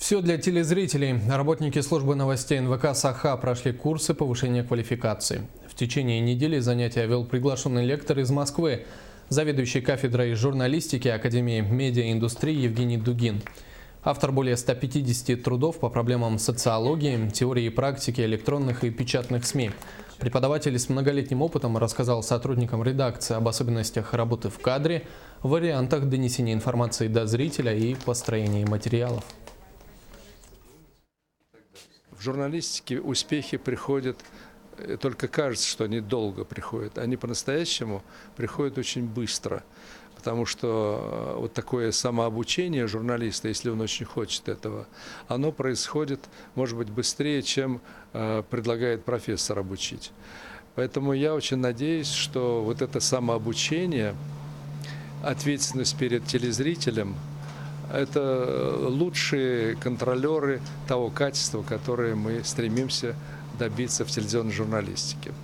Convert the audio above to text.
Все для телезрителей. Работники службы новостей НВК «Саха» прошли курсы повышения квалификации. В течение недели занятия вел приглашенный лектор из Москвы, заведующий кафедрой журналистики Академии медиаиндустрии Евгений Дугин. Автор более 150 трудов по проблемам социологии, теории и практики электронных и печатных СМИ. Преподаватель с многолетним опытом рассказал сотрудникам редакции об особенностях работы в кадре, вариантах донесения информации до зрителя и построении материалов. В журналистике успехи приходят, только кажется, что они долго приходят. Они по-настоящему приходят очень быстро. Потому что вот такое самообучение журналиста, если он очень хочет этого, оно происходит, может быть, быстрее, чем предлагает профессор обучить. Поэтому я очень надеюсь, что вот это самообучение, ответственность перед телезрителем, это лучшие контролеры того качества, которое мы стремимся добиться в телевизионной журналистике.